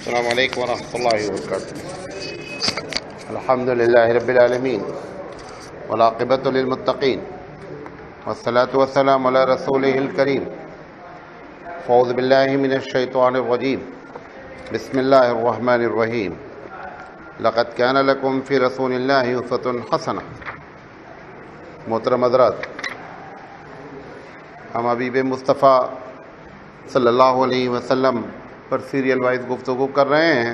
السلام علیکم ورحمۃ اللہ وبرکاتہ. الحمد للہ رب العالمین والعاقبۃ للمتقین والصلاۃ والسلام علی رسولہ الکریم. اعوذ باللہ من الشیطان الرجیم. بسم اللہ الرحمن الرحیم. لقد کان لکم فی رسول اللہ اسوۃ حسنہ. محترم حضرات، ہم حبیب مصطفیٰ صلی اللہ علیہ وسلم پر سیریل وائز گفتگو کر رہے ہیں.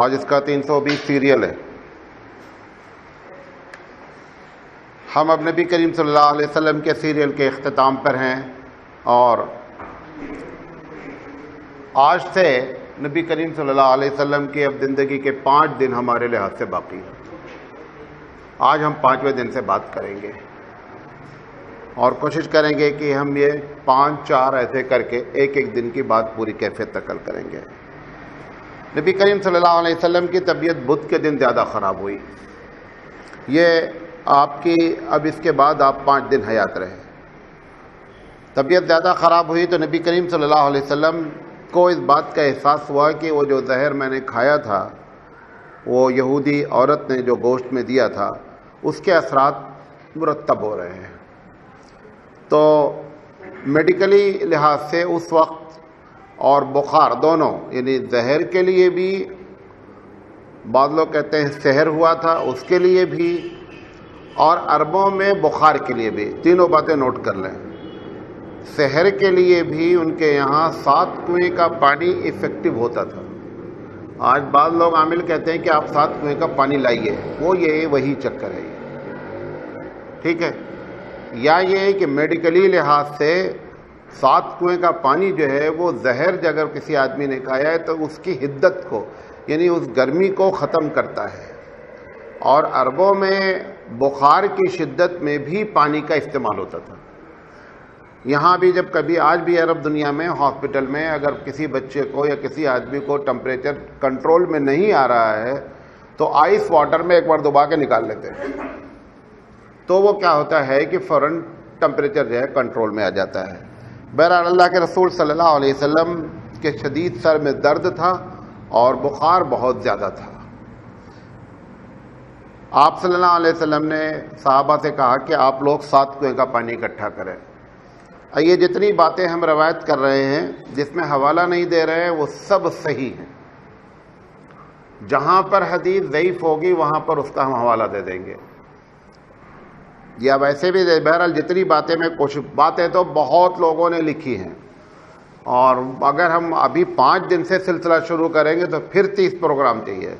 آج اس کا 320 سیریل ہے. ہم اب نبی کریم صلی اللہ علیہ وسلم کے سیریل کے اختتام پر ہیں، اور آج سے نبی کریم صلی اللہ علیہ وسلم کی اب زندگی کے 5 دن ہمارے لحاظ سے باقی ہیں. آج ہم 5ویں دن سے بات کریں گے اور کوشش کریں گے کہ ہم یہ 5-4 ایسے کر کے ایک دن کی بات پوری کیفیت تکل کریں گے. نبی کریم صلی اللہ علیہ وسلم کی طبیعت بدھ کے دن زیادہ خراب ہوئی. یہ آپ کی اب اس کے بعد آپ 5 دن حیات رہے. طبیعت زیادہ خراب ہوئی تو نبی کریم صلی اللہ علیہ وسلم کو اس بات کا احساس ہوا کہ وہ جو زہر میں نے کھایا تھا، وہ یہودی عورت نے جو گوشت میں دیا تھا، اس کے اثرات مرتب ہو رہے ہیں. تو میڈیکلی لحاظ سے اس وقت اور بخار دونوں، یعنی زہر کے لیے بھی بعض لوگ کہتے ہیں سحر ہوا تھا، اس کے لیے بھی، اور عربوں میں بخار کے لیے بھی. تینوں باتیں نوٹ کر لیں. سحر کے لیے بھی ان کے یہاں 7 کنویں کا پانی افیکٹو ہوتا تھا. آج بعض لوگ عامل کہتے ہیں کہ آپ 7 کنویں کا پانی لائیے، وہی چکر ہے. ٹھیک ہے، یا یہ ہے کہ میڈیکلی لحاظ سے 7 کنویں کا پانی جو ہے وہ زہر اگر کسی آدمی نے کھایا ہے تو اس کی حدت کو، یعنی اس گرمی کو ختم کرتا ہے. اور عربوں میں بخار کی شدت میں بھی پانی کا استعمال ہوتا تھا. یہاں بھی جب کبھی آج بھی عرب دنیا میں ہاسپٹل میں اگر کسی بچے کو یا کسی آدمی کو ٹمپریچر کنٹرول میں نہیں آ رہا ہے تو آئس واٹر میں ایک بار دبا کے نکال لیتے ہیں، تو وہ کیا ہوتا ہے کہ فوراً ٹمپریچر جو ہے کنٹرول میں آ جاتا ہے. بہرحال اللہ کے رسول صلی اللہ علیہ وسلم کے شدید سر میں درد تھا اور بخار بہت زیادہ تھا. آپ صلی اللہ علیہ وسلم نے صحابہ سے کہا کہ آپ لوگ 7 کنویں کا پانی اکٹھا کریں. یہ جتنی باتیں ہم روایت کر رہے ہیں، جس میں حوالہ نہیں دے رہے ہیں، وہ سب صحیح ہیں. جہاں پر حدیث ضعیف ہوگی وہاں پر اس کا ہم حوالہ دے دیں گے. یا ویسے بھی بہرحال جتنی باتیں میں باتیں تو بہت لوگوں نے لکھی ہیں، اور اگر ہم ابھی 5 دن سے سلسلہ شروع کریں گے تو پھر 30 پروگرام چاہیے.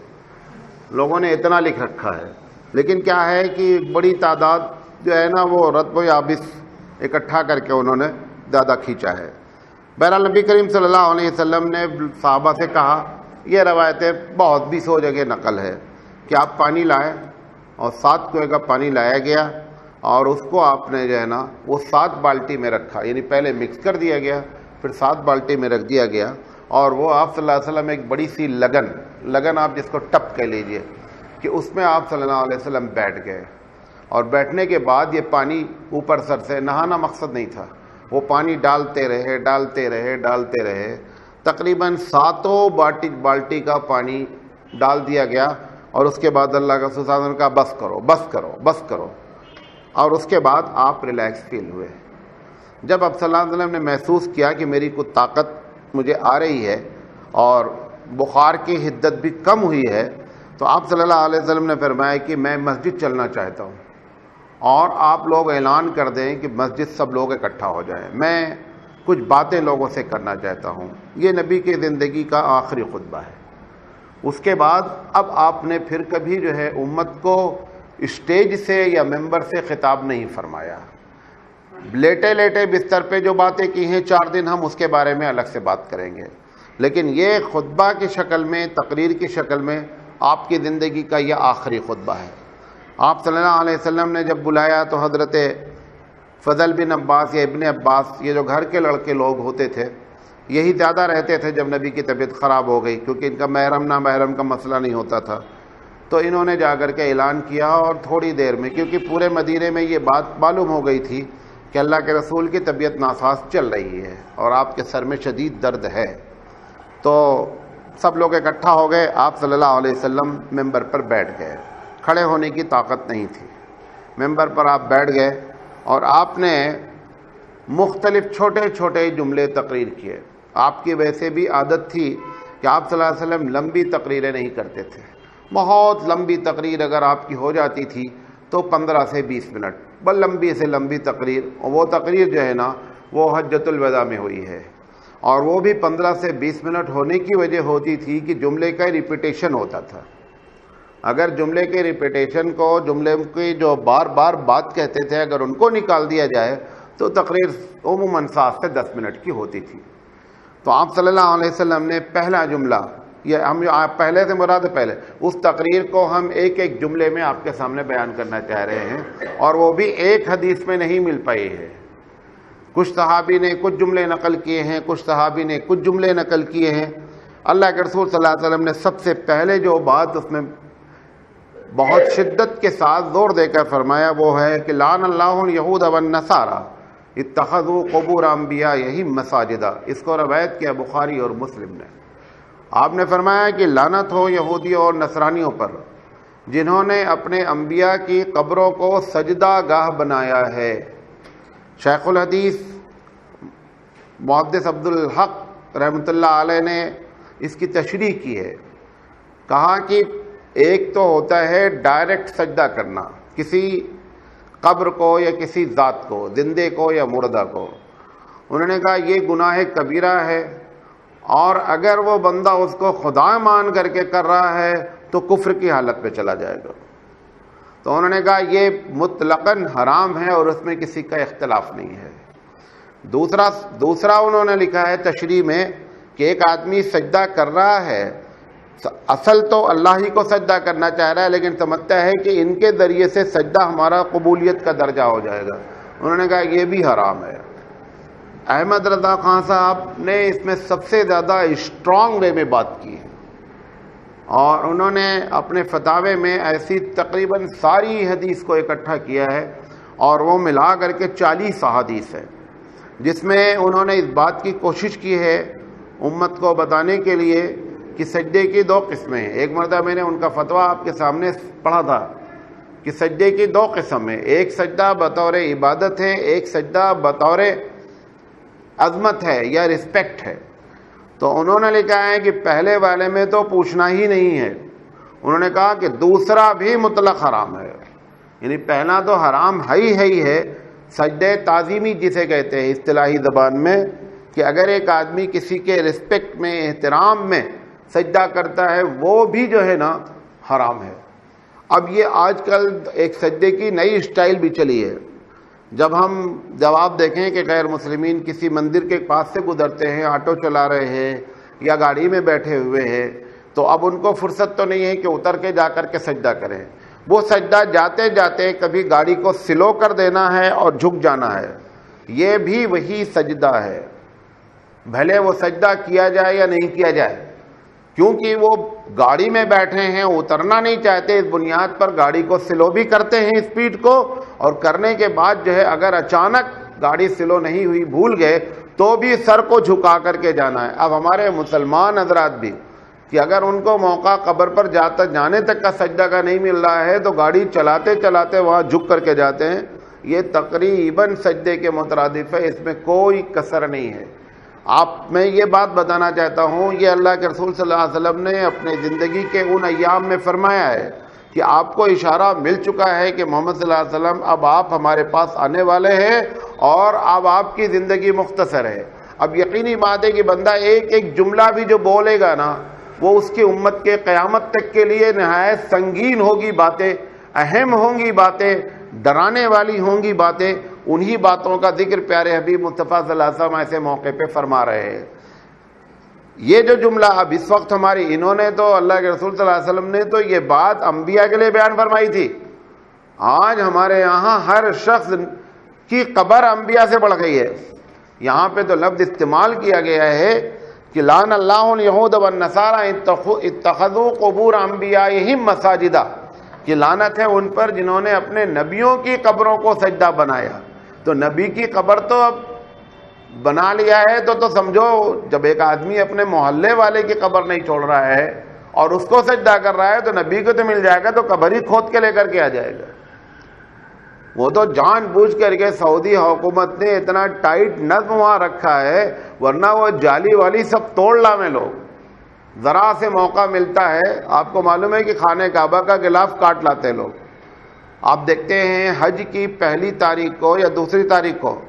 لوگوں نے اتنا لکھ رکھا ہے، لیکن کیا ہے کہ بڑی تعداد جو ہے نا وہ رطب و یابس اکٹھا کر کے انہوں نے زیادہ کھینچا ہے. بہرحال نبی کریم صلی اللہ علیہ وسلم نے صحابہ سے کہا، یہ روایتیں بہت 20 جگہ نقل ہے کہ آپ پانی لائیں، اور 7 کنویں کا پانی لایا گیا، اور اس کو آپ نے جو ہے نا وہ 7 بالٹی میں رکھا. یعنی پہلے مکس کر دیا گیا، پھر 7 بالٹی میں رکھ دیا گیا، اور وہ آپ صلی اللہ علیہ وسلم ایک بڑی سی لگن آپ جس کو ٹپ کہہ لیجئے، کہ اس میں آپ صلی اللہ علیہ وسلم بیٹھ گئے. اور بیٹھنے کے بعد یہ پانی اوپر سر سے نہانا مقصد نہیں تھا، وہ پانی ڈالتے رہے. تقریباً 7 بالٹی کا پانی ڈال دیا گیا، اور اس کے بعد اللہ کا رسول صلی اللہ علیہ وسلم نے کہا بس کرو. اور اس کے بعد آپ ریلیکس فیل ہوئے. جب آپ صلی اللہ علیہ وسلم نے محسوس کیا کہ میری کوئی طاقت مجھے آ رہی ہے اور بخار کی حدت بھی کم ہوئی ہے، تو آپ صلی اللہ علیہ وسلم نے فرمایا کہ میں مسجد چلنا چاہتا ہوں، اور آپ لوگ اعلان کر دیں کہ مسجد سب لوگ اکٹھا ہو جائیں، میں کچھ باتیں لوگوں سے کرنا چاہتا ہوں. یہ نبی کی زندگی کا آخری خطبہ ہے. اس کے بعد اب آپ نے پھر کبھی جو ہے امت کو اسٹیج سے یا ممبر سے خطاب نہیں فرمایا. لیٹے بستر پہ جو باتیں کی ہیں 4 دن، ہم اس کے بارے میں الگ سے بات کریں گے. لیکن یہ خطبہ کی شکل میں، تقریر کی شکل میں آپ کی زندگی کا یہ آخری خطبہ ہے. آپ صلی اللہ علیہ وسلم نے جب بلایا تو حضرت فضل بن عباس یا ابن عباس، یہ جو گھر کے لڑکے لوگ ہوتے تھے، یہی زیادہ رہتے تھے جب نبی کی طبیعت خراب ہو گئی، کیونکہ ان کا محرم نہ محرم کا مسئلہ نہیں ہوتا تھا. تو انہوں نے جا کر کے اعلان کیا، اور تھوڑی دیر میں، کیونکہ پورے مدینے میں یہ بات معلوم ہو گئی تھی کہ اللہ کے رسول کی طبیعت ناساز چل رہی ہے اور آپ کے سر میں شدید درد ہے، تو سب لوگ اکٹھا ہو گئے، آپ صلی اللہ علیہ وسلم ممبر پر بیٹھ گئے، کھڑے ہونے کی طاقت نہیں تھی، ممبر پر آپ بیٹھ گئے اور آپ نے مختلف چھوٹے چھوٹے جملے تقریر کیے۔ آپ کی ویسے بھی عادت تھی کہ آپ صلی اللہ علیہ وسلم لمبی تقریریں نہیں کرتے تھے، بہت لمبی تقریر اگر آپ کی ہو جاتی تھی تو 15 سے 20 منٹ، بل لمبی سے لمبی تقریر، اور وہ تقریر جو ہے نا وہ حجۃ الوداع میں ہوئی ہے، اور وہ بھی 15 سے 20 منٹ ہونے کی وجہ ہوتی تھی کہ جملے کا ریپیٹیشن ہوتا تھا۔ اگر جملے کے ریپیٹیشن کو، جملے کی جو بار بار بات کہتے تھے، اگر ان کو نکال دیا جائے تو تقریر عموماً 7 سے 10 منٹ کی ہوتی تھی۔ تو آپ صلی اللہ علیہ وسلم نے پہلا جملہ، یہ ہم پہلے سے مراد پہلے اس تقریر کو ہم ایک ایک جملے میں آپ کے سامنے بیان کرنا چاہ رہے ہیں، اور وہ بھی ایک حدیث میں نہیں مل پائی ہے۔ کچھ صحابی نے کچھ جملے نقل کیے ہیں، کچھ صحابی نے کچھ جملے نقل کیے ہیں۔ اللہ کے رسول صلی اللہ علیہ وسلم نے سب سے پہلے جو بات اس میں بہت شدت کے ساتھ زور دے کر فرمایا وہ ہے کہ لعن اللہ الیہود والنصارى اتخذوا قبور انبیائہم مساجدا۔ اس کو روایت کیا بخاری اور مسلم نے۔ آپ نے فرمایا کہ لعنت ہو یہودیوں اور نصرانیوں پر جنہوں نے اپنے انبیاء کی قبروں کو سجدہ گاہ بنایا ہے۔ شیخ الحدیث محدث عبدالحق رحمۃ اللہ علیہ نے اس کی تشریح کی ہے، کہا کہ ایک تو ہوتا ہے ڈائریکٹ سجدہ کرنا کسی قبر کو یا کسی ذات کو، زندے کو یا مردہ کو۔ انہوں نے کہا یہ گناہ کبیرہ ہے، اور اگر وہ بندہ اس کو خدا مان کر کے کر رہا ہے تو کفر کی حالت میں چلا جائے گا۔ تو انہوں نے کہا یہ مطلقاً حرام ہے اور اس میں کسی کا اختلاف نہیں ہے۔ دوسرا انہوں نے لکھا ہے تشریح میں کہ ایک آدمی سجدہ کر رہا ہے، اصل تو اللہ ہی کو سجدہ کرنا چاہ رہا ہے، لیکن سمجھتا ہے کہ ان کے ذریعے سے سجدہ ہمارا قبولیت کا درجہ ہو جائے گا۔ انہوں نے کہا یہ بھی حرام ہے۔ احمد رضا خان صاحب نے اس میں سب سے زیادہ اسٹرانگ وے میں بات کی ہے، اور انہوں نے اپنے فتاوے میں ایسی تقریباً ساری حدیث کو اکٹھا کیا ہے، اور وہ ملا کر کے 40 احادیث ہے، جس میں انہوں نے اس بات کی کوشش کی ہے امت کو بتانے کے لیے کہ سجدے کی 2 قسمیں ہیں۔ ایک مرتبہ میں نے ان کا فتویٰ آپ کے سامنے پڑھا تھا کہ سجدے کی 2 قسم ہیں، ایک سجدہ بطور عبادت ہے، ایک سجدہ بطور عظمت ہے یا رسپیکٹ ہے۔ تو انہوں نے لکھا ہے کہ پہلے والے میں تو پوچھنا ہی نہیں ہے۔ انہوں نے کہا کہ دوسرا بھی مطلق حرام ہے، یعنی پہلا تو حرام ہی ہے، سجدے تعظیمی جسے کہتے ہیں اصطلاحی زبان میں، کہ اگر ایک آدمی کسی کے رسپیکٹ میں، احترام میں سجدہ کرتا ہے وہ بھی جو ہے نا حرام ہے۔ اب یہ آج کل ایک سجدے کی نئی اسٹائل بھی چلی ہے۔ جب آپ دیکھیں کہ غیر مسلمین کسی مندر کے پاس سے گزرتے ہیں، آٹو چلا رہے ہیں یا گاڑی میں بیٹھے ہوئے ہیں، تو اب ان کو فرصت تو نہیں ہے کہ اتر کے جا کر کے سجدہ کریں۔ وہ سجدہ جاتے جاتے کبھی گاڑی کو سلو کر دینا ہے اور جھک جانا ہے، یہ بھی وہی سجدہ ہے، بھلے وہ سجدہ کیا جائے یا نہیں کیا جائے، کیونکہ وہ گاڑی میں بیٹھے ہیں، اترنا نہیں چاہتے، اس بنیاد پر گاڑی کو سلو بھی کرتے ہیں اسپیڈ کو، اور کرنے کے بعد جو ہے اگر اچانک گاڑی سلو نہیں ہوئی، بھول گئے، تو بھی سر کو جھکا کر کے جانا ہے۔ اب ہمارے مسلمان حضرات بھی کہ اگر ان کو موقع قبر پر جانے تک کا سجدہ کا نہیں مل رہا ہے تو گاڑی چلاتے چلاتے وہاں جھک کر کے جاتے ہیں، یہ تقریباً سجدے کے مترادف ہے، اس میں کوئی کسر نہیں ہے۔ میں یہ بات بتانا چاہتا ہوں، یہ اللہ کے رسول صلی اللہ علیہ وسلم نے اپنے زندگی کے ان ایام میں فرمایا ہے کہ آپ کو اشارہ مل چکا ہے کہ محمد صلی اللہ علیہ وسلم اب آپ ہمارے پاس آنے والے ہیں، اور اب آپ کی زندگی مختصر ہے۔ اب یقینی بات ہے کہ بندہ ایک ایک جملہ بھی جو بولے گا نا، وہ اس کی امت کے قیامت تک کے لیے نہایت سنگین ہوگی باتیں، اہم ہوں گی باتیں، ڈرانے والی ہوں گی باتیں۔ انہی باتوں کا ذکر پیارے حبیب مصطفیٰ صلی اللہ علیہ وسلم ایسے موقع پہ فرما رہے ہیں۔ یہ جو جملہ اب اس وقت انہوں نے تو اللہ کے رسول صلی اللہ علیہ وسلم نے تو یہ بات انبیاء کے لیے بیان فرمائی تھی۔ آج ہمارے یہاں ہر شخص کی قبر انبیاء سے بڑھ گئی ہے۔ یہاں پہ تو لفظ استعمال کیا گیا ہے کہ لعن اللہ الیہود والنصارى اتخذوا قبور انبیائہم مساجدا، کہ لعنت ہے ان پر جنہوں نے اپنے نبیوں کی قبروں کو سجدہ بنایا۔ تو نبی کی قبر تو اب بنا لیا ہے تو سمجھو جب ایک آدمی اپنے محلے والے کی قبر نہیں چھوڑ رہا ہے اور اس کو سجدہ کر رہا ہے تو نبی کو تو مل جائے گا، تو قبر ہی کھود کے لے کر کے آ جائے گا۔ وہ تو جان بوجھ کر کے سعودی حکومت نے اتنا ٹائٹ نظم وہاں رکھا ہے، ورنہ وہ جالی والی سب توڑ لاویں لوگ، ذرا سے موقع ملتا ہے۔ آپ کو معلوم ہے کہ خانہ کعبہ کا غلاف کاٹ لاتے ہیں لوگ۔ آپ دیکھتے ہیں حج کی پہلی تاریخ کو یا دوسری تاریخ کو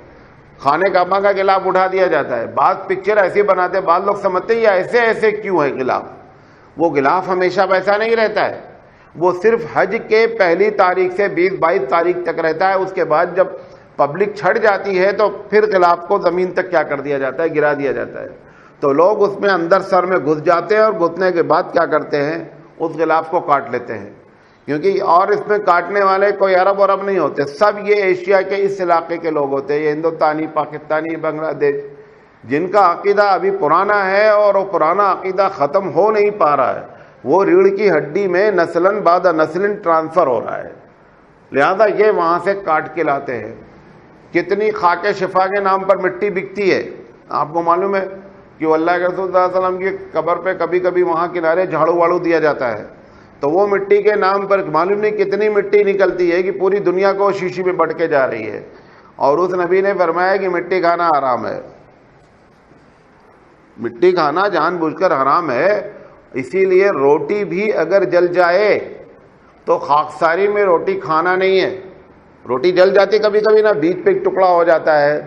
خانہ کعبہ کا غلاف اٹھا دیا جاتا ہے۔ بعض پکچر ایسی بناتے ہیں، بعض لوگ سمجھتے ہیں یہ ایسے ایسے کیوں ہے غلاف۔ وہ غلاف ہمیشہ ویسا نہیں رہتا ہے، وہ صرف حج کے پہلی تاریخ سے 20-22 تاریخ تک رہتا ہے۔ اس کے بعد جب پبلک چھٹ جاتی ہے تو پھر غلاف کو زمین تک کیا کر دیا جاتا ہے، گرا دیا جاتا ہے۔ تو لوگ اس میں اندر سر میں گھس جاتے ہیں اور گھسنے کے بعد کیا کرتے ہیں، اس غلاف کو کاٹ لیتے ہیں، کیونکہ اور اس میں کاٹنے والے کوئی عرب نہیں ہوتے، سب یہ ایشیا کے اس علاقے کے لوگ ہوتے ہیں، یہ ہندوستانی، پاکستانی، بنگلہ دیش، جن کا عقیدہ ابھی پرانا ہے اور وہ پرانا عقیدہ ختم ہو نہیں پا رہا ہے، وہ ریڑھ کی ہڈی میں نسلاً بعد نسلاً ٹرانسفر ہو رہا ہے، لہذا یہ وہاں سے کاٹ کے لاتے ہیں۔ کتنی خاک شفا کے نام پر مٹی بکتی ہے، آپ کو معلوم ہے کہ اللہ کے رسول صلی اللہ علیہ وسلم کی قبر پہ کبھی کبھی وہاں کنارے جھاڑو واڑو دیا جاتا ہے، تو وہ مٹی کے نام پر معلوم نہیں کتنی مٹی نکلتی ہے کہ پوری دنیا کو شیشی میں بٹ کے جا رہی ہے، اور اس نبی نے فرمایا کہ مٹی کھانا حرام ہے، مٹی کھانا جان بوجھ کر حرام ہے۔ اسی لیے روٹی بھی اگر جل جائے تو خاکساری میں روٹی کھانا نہیں ہے، روٹی جل جاتی کبھی کبھی نا، بیچ پہ ایک ٹکڑا ہو جاتا ہے،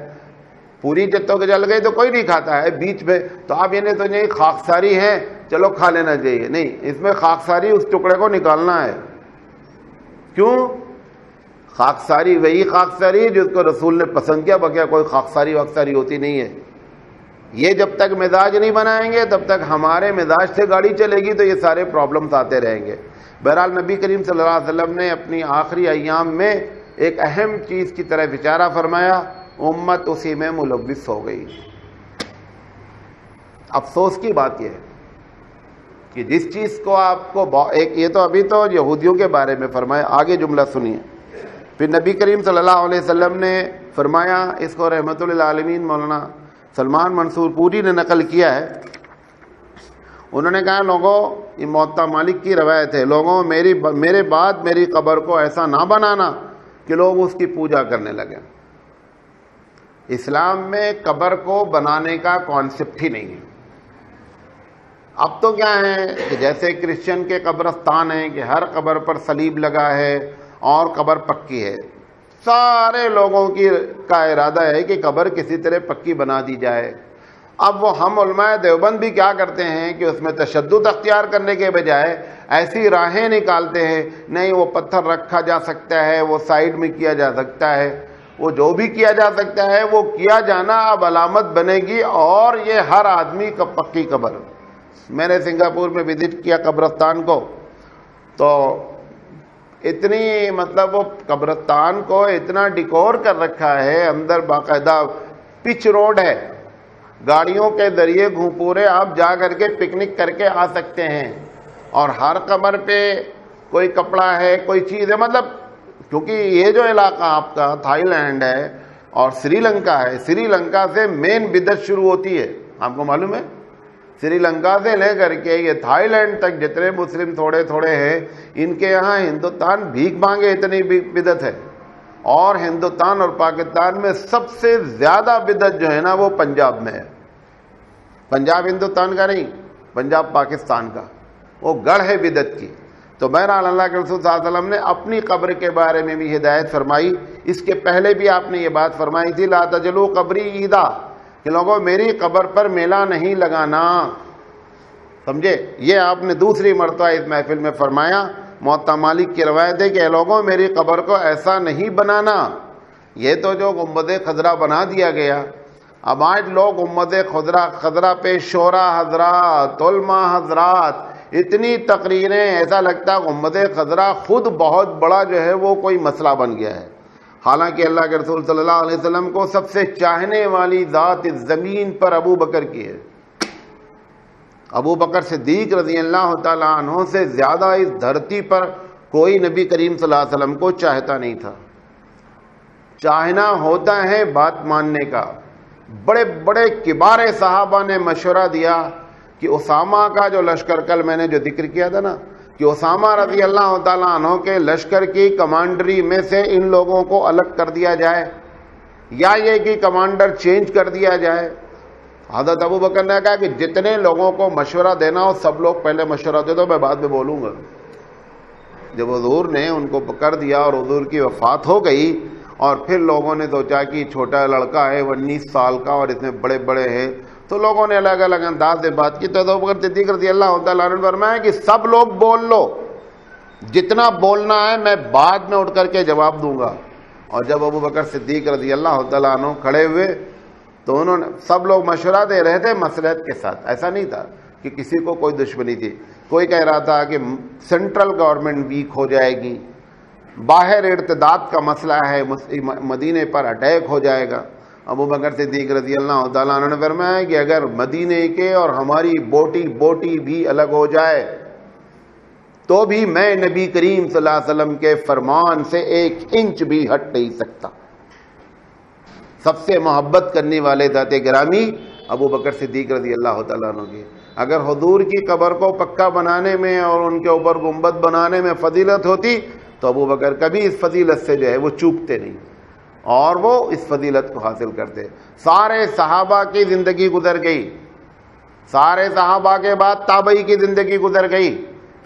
پوری جتوں کے جل گئی تو کوئی نہیں کھاتا ہے، بیچ میں تو آپ یہ نہیں تو نہیں خاکساری ہے چلو کھا لینا چاہیے، نہیں، اس میں خاکساری اس ٹکڑے کو نکالنا ہے۔ کیوں؟ خاکساری وہی خاکساری جس کو رسول نے پسند کیا، بقیہ کوئی خاکساری واکساری ہوتی نہیں ہے۔ یہ جب تک مزاج نہیں بنائیں گے تب تک ہمارے مزاج سے گاڑی چلے گی تو یہ سارے پرابلمز آتے رہیں گے۔ بہرحال نبی کریم صلی اللہ علیہ وسلم نے اپنی آخری ایام میں ایک اہم چیز کی طرف اشارہ فرمایا، امت اسی میں ملوث ہو گئی۔ افسوس کی بات یہ ہے کہ جس چیز کو آپ کو ایک، یہ تو ابھی تو یہودیوں کے بارے میں فرمایا، آگے جملہ سنیے، پھر نبی کریم صلی اللہ علیہ وسلم نے فرمایا، اس کو رحمت للعالمین مولانا سلمان منصور پوری نے نقل کیا ہے، انہوں نے کہا لوگوں، یہ موطا مالک کی روایت ہے، لوگوں میرے بعد میری قبر کو ایسا نہ بنانا کہ لوگ اس کی پوجا کرنے لگیں۔ اسلام میں قبر کو بنانے کا کانسیپٹ ہی نہیں ہے۔ اب تو کیا ہے کہ جیسے کرسچن کے قبرستان ہیں کہ ہر قبر پر صلیب لگا ہے اور قبر پکی ہے، سارے لوگوں کا ارادہ ہے کہ قبر کسی طرح پکی بنا دی جائے۔ اب وہ ہم علماء دیوبند بھی کیا کرتے ہیں کہ اس میں تشدد اختیار کرنے کے بجائے ایسی راہیں نکالتے ہیں، نہیں وہ پتھر رکھا جا سکتا ہے، وہ سائیڈ میں کیا جا سکتا ہے، وہ جو بھی کیا جا سکتا ہے وہ کیا جانا اب علامت بنے گی، اور یہ ہر آدمی کا پکی قبر۔ میں نے سنگاپور میں وزٹ کیا قبرستان کو، تو اتنی مطلب وہ قبرستان کو اتنا ڈیکور کر رکھا ہے، اندر باقاعدہ پچ روڈ ہے، گاڑیوں کے ذریعے پورے آپ جا کر کے پکنک کر کے آ سکتے ہیں، اور ہر قبر پہ کوئی کپڑا ہے، کوئی چیز ہے، مطلب کیونکہ یہ جو علاقہ آپ کا تھائی لینڈ ہے اور سری لنکا ہے، سری لنکا سے مین بدعت شروع ہوتی ہے، آپ کو معلوم ہے، سری لنکا سے لے کر کے یہ تھائی لینڈ تک جتنے مسلم تھوڑے تھوڑے ہیں، ان کے یہاں ہندوستان بھیک مانگے اتنی بدعت ہے، اور ہندوستان اور پاکستان میں سب سے زیادہ بدعت جو ہے نا وہ پنجاب میں ہے۔ پنجاب ہندوستان کا نہیں، پنجاب پاکستان کا، وہ گڑھ ہے بدعت کی۔ تو بہرحال اللہ کے رسول صلی اللہ علیہ وسلم نے اپنی قبر کے بارے میں بھی ہدایت فرمائی، اس کے پہلے بھی آپ نے یہ بات فرمائی تھی، لا تجلو قبری عیدا، کہ لوگوں میری قبر پر میلہ نہیں لگانا، سمجھے؟ یہ آپ نے دوسری مرتبہ اس محفل میں فرمایا۔ موطا مالک کی روایت ہے کہ اے لوگوں میری قبر کو ایسا نہیں بنانا۔ یہ تو جو گنبد خضرا بنا دیا گیا، اب آج لوگ گنبد خضرا پہ شعرا حضرات، علماء حضرات، اتنی تقریریں، ایسا لگتا ہے گنبد خضرا خود بہت بڑا جو ہے وہ کوئی مسئلہ بن گیا ہے، حالانکہ اللہ کے رسول صلی اللہ علیہ وسلم کو سب سے چاہنے والی ذات اس زمین پر ابو بکر کی ہے۔ ابو بکر صدیق رضی اللہ تعالیٰ عنہ سے زیادہ اس دھرتی پر کوئی نبی کریم صلی اللہ علیہ وسلم کو چاہتا نہیں تھا۔ چاہنا ہوتا ہے بات ماننے کا، بڑے بڑے کبار صحابہ نے مشورہ دیا کہ اسامہ کا جو لشکر، کل میں نے جو ذکر کیا تھا نا کہ اسامہ رضی اللہ تعالیٰ عنہ کے لشکر کی کمانڈری میں سے ان لوگوں کو الگ کر دیا جائے یا یہ کہ کمانڈر چینج کر دیا جائے۔ حضرت ابو بکر نے کہا کہ جتنے لوگوں کو مشورہ دینا ہو سب لوگ پہلے مشورہ دے دو، میں بعد میں بولوں گا۔ جب حضور نے ان کو کر دیا اور حضور کی وفات ہو گئی اور پھر لوگوں نے سوچا کہ چھوٹا لڑکا ہے 19 سال کا اور اتنے بڑے بڑے ہیں، تو لوگوں نے الگ الگ انداز سے بات کی، تو ابو بکر صدیق رضی اللہ تعالیٰ عنہ نے فرمایا کہ سب لوگ بول لو، جتنا بولنا ہے میں بعد میں اٹھ کر کے جواب دوں گا۔ اور جب ابو بکر صدیق رضی اللہ تعالیٰ عنہ کھڑے ہوئے تو انہوں نے، سب لوگ مشورہ دے رہے تھے مصلحت کے ساتھ، ایسا نہیں تھا کہ کسی کو کوئی دشمنی تھی۔ کوئی کہہ رہا تھا کہ سینٹرل گورنمنٹ ویک ہو جائے گی، باہر ارتداد کا مسئلہ ہے، مدینے پر اٹیک ہو جائے گا۔ ابو بکر صدیق رضی اللہ تعالیٰ عنہ نے فرمایا کہ اگر مدینے کے اور ہماری بوٹی بھی الگ ہو جائے تو بھی میں نبی کریم صلی اللہ علیہ وسلم کے فرمان سے 1 انچ بھی ہٹ نہیں سکتا۔ سب سے محبت کرنے والے ذات گرامی ابو بکر صدیق رضی اللہ تعالیٰ عنہ کے، اگر حضور کی قبر کو پکا بنانے میں اور ان کے اوپر گنبد بنانے میں فضیلت ہوتی تو ابو بکر کبھی اس فضیلت سے جو ہے وہ چوکتے نہیں اور وہ اس فضیلت کو حاصل کرتے۔ سارے صحابہ کی زندگی گزر گئی، سارے صحابہ کے بعد تابعی کی زندگی گزر گئی،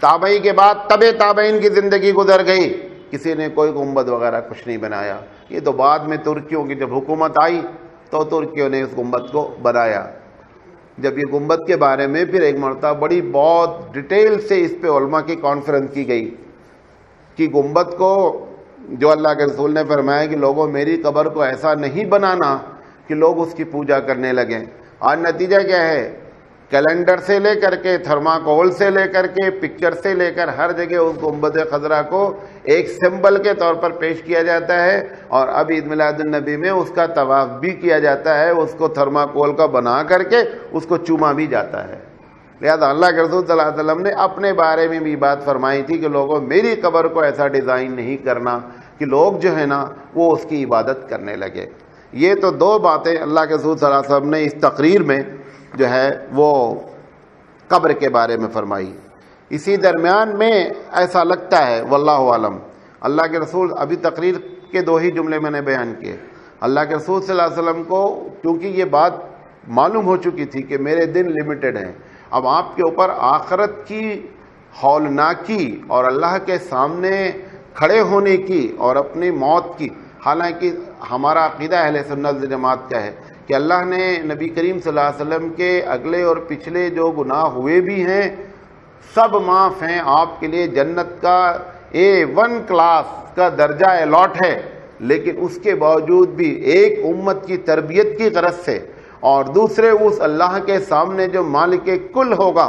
تابعی کے بعد تبع تابعین کی زندگی گزر گئی، کسی نے کوئی گنبد وغیرہ کچھ نہیں بنایا۔ یہ تو بعد میں ترکیوں کی جب حکومت آئی تو ترکیوں نے اس گنبد کو بنایا۔ جب یہ گنبد کے بارے میں پھر ایک مرتبہ بڑی بہت ڈیٹیل سے اس پہ علماء کی کانفرنس کی گئی کہ گنبد کو جو اللہ کے رسول نے فرمایا کہ لوگوں میری قبر کو ایسا نہیں بنانا کہ لوگ اس کی پوجا کرنے لگیں۔ اور نتیجہ کیا ہے، کیلنڈر سے لے کر کے، تھرماکول سے لے کر کے، پکچر سے لے کر ہر جگہ اس گنبد خضرا کو ایک سمبل کے طور پر پیش کیا جاتا ہے، اور اب عید میلاد النبی میں اس کا طواف بھی کیا جاتا ہے، اس کو تھرماکول کا بنا کر کے اس کو چوما بھی جاتا ہے۔ لہذا اللہ کے رسول صلی اللہ علیہ وسلم نے اپنے بارے میں بھی بات فرمائی تھی کہ لوگوں میری قبر کو ایسا ڈیزائن نہیں کرنا کہ لوگ جو ہے نا وہ اس کی عبادت کرنے لگے۔ یہ تو 2 باتیں اللہ کے رسول صلی اللہ علیہ وسلم نے اس تقریر میں جو ہے وہ قبر کے بارے میں فرمائی۔ اسی درمیان میں ایسا لگتا ہے واللہ عالم، اللہ کے رسول، ابھی تقریر کے 2 ہی جملے میں نے بیان کیے، اللہ کے رسول صلی اللہ علیہ وسلم کو کیونکہ یہ بات معلوم ہو چکی تھی کہ میرے دن لمیٹڈ ہیں، اب آپ کے اوپر آخرت کی ہولناکی اور اللہ کے سامنے کھڑے ہونے کی اور اپنی موت کی، حالانکہ ہمارا عقیدہ اہل سنت جماعت کا ہے کہ اللہ نے نبی کریم صلی اللہ علیہ وسلم کے اگلے اور پچھلے جو گناہ ہوئے بھی ہیں سب معاف ہیں، آپ کے لیے جنت کا A1 کلاس کا درجہ الاٹ ہے، لیکن اس کے باوجود بھی ایک امت کی تربیت کی غرض سے اور دوسرے اس اللہ کے سامنے جو مالک کل ہوگا،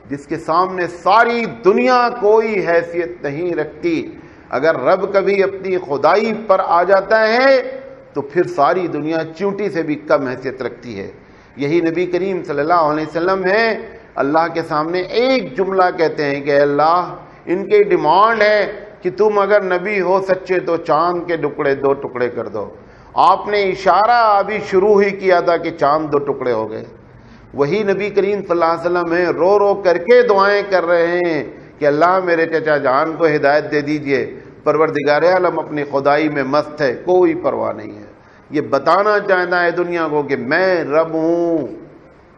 جس کے سامنے ساری دنیا کوئی حیثیت نہیں رکھتی، اگر رب کبھی اپنی خدائی پر آ جاتا ہے تو پھر ساری دنیا چونٹی سے بھی کم حیثیت رکھتی ہے۔ یہی نبی کریم صلی اللہ علیہ وسلم ہے، اللہ کے سامنے ایک جملہ کہتے ہیں کہ اللہ ان کی ڈیمانڈ ہے کہ تم اگر نبی ہو سچے تو چاند کے ٹکڑے 2 ٹکڑے کر دو۔ آپ نے اشارہ ابھی شروع ہی کیا تھا کہ چاند 2 ٹکڑے ہو گئے۔ وہی نبی کریم صلی اللہ علیہ وسلم ہے، رو رو کر کے دعائیں کر رہے ہیں کہ اللہ میرے چچا جان کو ہدایت دے دیجئے، پروردگار عالم اپنی خدائی میں مست ہے، کوئی پرواہ نہیں ہے۔ یہ بتانا چاہتا ہے دنیا کو کہ میں رب ہوں،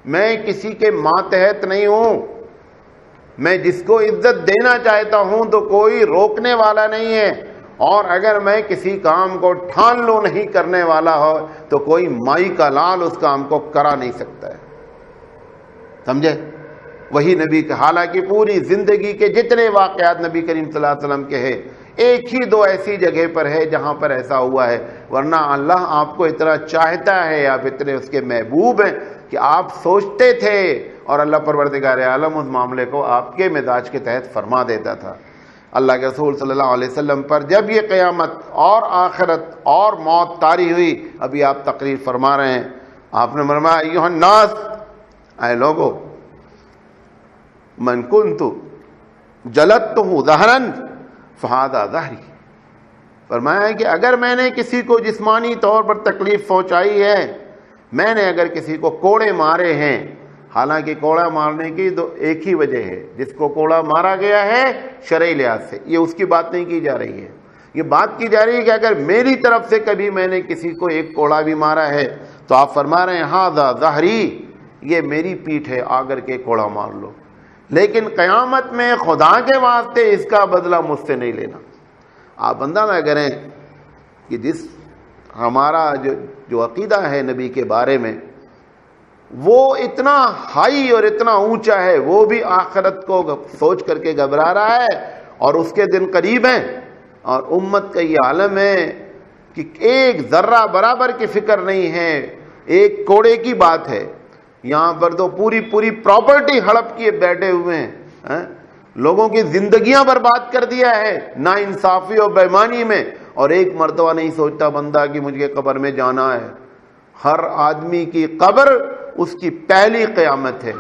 میں کسی کے ماتحت نہیں ہوں، میں جس کو عزت دینا چاہتا ہوں تو کوئی روکنے والا نہیں ہے، اور اگر میں کسی کام کو ٹھان لوں نہیں کرنے والا ہو تو کوئی مائی کا لال اس کام کو کرا نہیں سکتا ہے، سمجھے؟ وہی نبی کا، حالانکہ پوری زندگی کے جتنے واقعات نبی کریم صلی اللہ علیہ وسلم کے ہیں، 1 ہی 2 ایسی جگہ پر ہے جہاں پر ایسا ہوا ہے، ورنہ اللہ آپ کو اتنا چاہتا ہے، آپ اتنے اس کے محبوب ہیں کہ آپ سوچتے تھے اور اللہ پروردگار عالم اس معاملے کو آپ کے مزاج کے تحت فرما دیتا تھا۔ اللہ کے رسول صلی اللہ علیہ وسلم پر جب یہ قیامت اور آخرت اور موت طاری ہوئی، ابھی آپ تقریر فرما رہے ہیں، آپ نے فرمایا ایھا الناس، اے لوگو، من کنت جلدتہ ظہرا فہذا ظہری، فرمایا ہے کہ اگر میں نے کسی کو جسمانی طور پر تکلیف پہنچائی ہے میں نے اگر کسی کو کوڑے مارے ہیں، حالانکہ کوڑا مارنے کی تو ایک ہی وجہ ہے، جس کو کوڑا مارا گیا ہے شرعی لحاظ سے، یہ اس کی بات نہیں کی جا رہی ہے، یہ بات کی جا رہی ہے کہ اگر میری طرف سے کبھی میں نے کسی کو ایک کوڑا بھی مارا ہے تو آپ فرما رہے ہیں ھذا ظہری، یہ میری پیٹھ ہے، آ کر کے کوڑا مار لو، لیکن قیامت میں خدا کے واسطے اس کا بدلہ مجھ سے نہیں لینا۔ آپ اندازہ کریں کہ جس ہمارا جو عقیدہ ہے نبی کے بارے میں وہ اتنا ہائی اور اتنا اونچا ہے، وہ بھی آخرت کو سوچ کر کے گھبرا رہا ہے اور اس کے دن قریب ہیں، اور امت کا یہ عالم ہے کہ ایک ذرہ برابر کی فکر نہیں ہے، ایک کوڑے کی بات ہے، یہاں پر تو پوری پراپرٹی ہڑپ کیے بیٹھے ہوئے ہیں، لوگوں کی زندگیاں برباد کر دیا ہے نا انصافی اور بے ایمانی میں، اور ایک مرتبہ نہیں سوچتا بندہ کہ مجھے قبر میں جانا ہے۔ ہر آدمی کی قبر اس کی پہلی قیامت ہے۔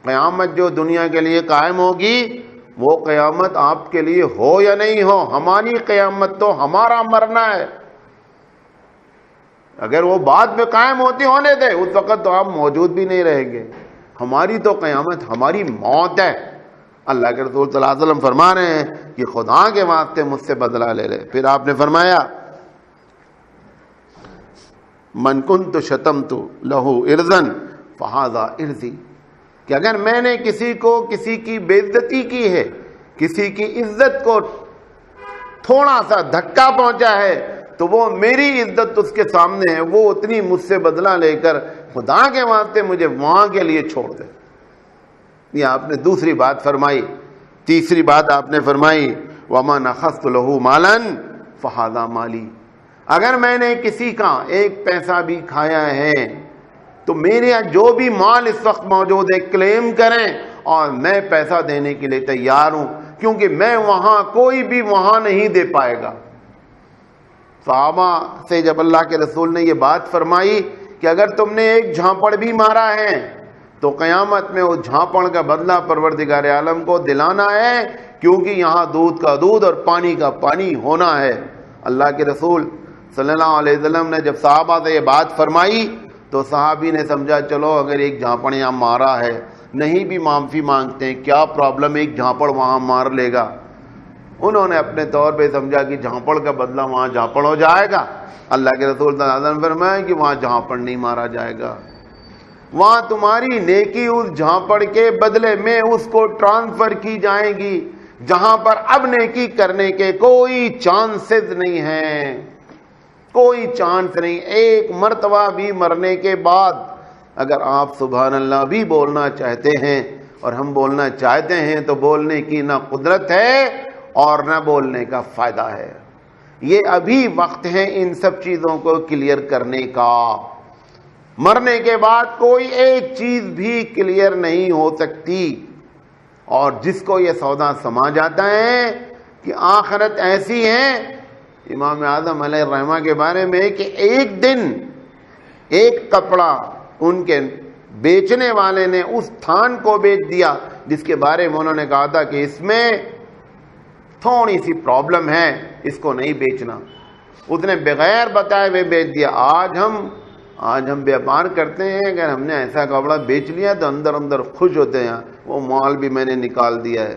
قیامت جو دنیا کے لیے قائم ہوگی وہ قیامت آپ کے لیے ہو یا نہیں ہو، ہماری قیامت تو ہمارا مرنا ہے۔ اگر وہ بعد میں قائم ہوتی ہونے دے، اس وقت تو آپ موجود بھی نہیں رہیں گے۔ ہماری تو قیامت ہماری موت ہے۔ اللہ کے رسول صلی اللہ علیہ وسلم فرما رہے ہیں کہ خدا کے واسطے مجھ سے بدلہ لے لے۔ پھر آپ نے فرمایا من کنت شتمت لہ ارضا فہذا ارضی، کہ اگر میں نے کسی کو کسی کی بے عزتی کی ہے، کسی کی عزت کو تھوڑا سا دھکا پہنچا ہے، تو وہ میری عزت اس کے سامنے ہے، وہ اتنی مجھ سے بدلہ لے کر خدا کے واسطے مجھے وہاں کے لیے چھوڑ دے۔ یہ آپ نے دوسری بات فرمائی۔ تیسری بات آپ نے فرمائی وَمَنْ أَخَذْتُ لَهُ مَالًا فَهَذَا مَالِي، اگر میں نے کسی کا ایک پیسہ بھی کھایا ہے تو میرے یہاں جو بھی مال اس وقت موجود ہے کلیم کریں، اور میں پیسہ دینے کے لیے تیار ہوں، کیونکہ میں وہاں کوئی بھی وہاں نہیں دے پائے گا۔ صحابہ سے جب اللہ کے رسول نے یہ بات فرمائی کہ اگر تم نے ایک جھانپڑ بھی مارا ہے تو قیامت میں اس جھانپڑ کا بدلہ پروردگار عالم کو دلانا ہے، کیونکہ یہاں دودھ کا دودھ اور پانی کا پانی ہونا ہے۔ اللہ کے رسول صلی اللہ علیہ وسلم نے جب صحابہ سے یہ بات فرمائی تو صحابی نے سمجھا چلو اگر ایک جھانپڑ یہاں مارا ہے، نہیں بھی معافی مانگتے ہیں، کیا پرابلم، ایک جھانپڑ وہاں مار لے گا۔ انہوں نے اپنے طور پہ سمجھا کہ جھانپڑ کا بدلہ وہاں جھانپڑ ہو جائے گا۔ اللہ کے رسول صلی اللہ علیہ وسلم فرمایا کہ وہاں جھانپڑ نہیں مارا جائے گا، وہاں تمہاری نیکی اس جھانپڑ کے بدلے میں اس کو ٹرانسفر کی جائے گی، جہاں پر اب نیکی کرنے کے کوئی چانسز نہیں ہیں، کوئی چانس نہیں۔ ایک مرتبہ بھی مرنے کے بعد اگر آپ سبحان اللہ بھی بولنا چاہتے ہیں، اور ہم بولنا چاہتے ہیں، تو بولنے کی نہ قدرت ہے اور نہ بولنے کا فائدہ ہے۔ یہ ابھی وقت ہے ان سب چیزوں کو کلیئر کرنے کا۔ مرنے کے بعد کوئی ایک چیز بھی کلیئر نہیں ہو سکتی، اور جس کو یہ سودا سما جاتا ہے کہ آخرت ایسی ہے، امام اعظم علیہ الرحمہ کے بارے میں کہ ایک دن ایک کپڑا ان کے بیچنے والے نے اس تھان کو بیچ دیا جس کے بارے میں انہوں نے کہا تھا کہ اس میں تھوڑی سی پرابلم ہے، اس کو نہیں بیچنا، اس نے بغیر بتائے ہوئے بیچ دیا۔ آج ہم بیپار کرتے ہیں، اگر ہم نے ایسا کپڑا بیچ لیا تو اندر خوش ہوتے ہیں، وہ مال بھی میں نے نکال دیا ہے۔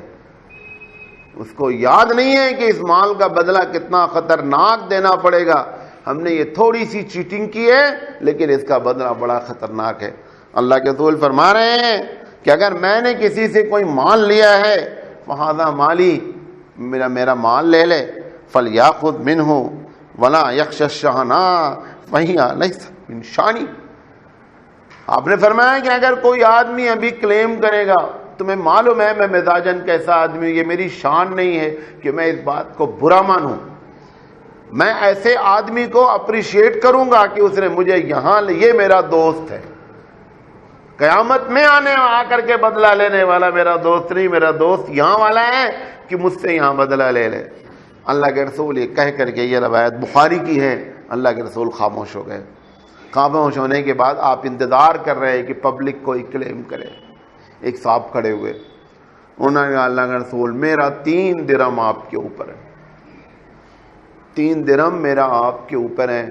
اس کو یاد نہیں ہے کہ اس مال کا بدلہ کتنا خطرناک دینا پڑے گا۔ ہم نے یہ تھوڑی سی چیٹنگ کی ہے، لیکن اس کا بدلہ بڑا خطرناک ہے۔ اللہ کے رسول فرما رہے ہیں کہ اگر میں نے کسی سے کوئی مال لیا ہے، فہذا مالی، میرا مال لے لے، فلیاخذ منہ ولا یخش الشحناء فہی لیس من شانی۔ آپ نے فرمایا کہ اگر کوئی آدمی ابھی کلیم کرے گا، تمہیں معلوم ہے میں مزاجن کیسا آدمی ہوں، یہ میری شان نہیں ہے کہ میں اس بات کو برا مانوں، میں ایسے آدمی کو اپریشیٹ کروں گا کہ اس نے مجھے یہاں یہ میرا دوست ہے، قیامت میں آ کر کے بدلہ لینے والا میرا دوست نہیں، میرا دوست یہاں والا ہے کہ مجھ سے یہاں بدلہ لے لے۔ اللہ کے رسول یہ کہہ کر کے، یہ روایت بخاری کی ہے، اللہ کے رسول خاموش ہو گئے۔ خاموش ہونے کے بعد آپ انتظار کر رہے ہیں کہ پبلک کوئی کلیم کرے۔ ایک صاحب کھڑے ہوئے، انہوں نے کہا اللہ کے رسول میرا 3 درہم آپ کے اوپر ہے، 3 درہم میرا آپ کے اوپر ہے۔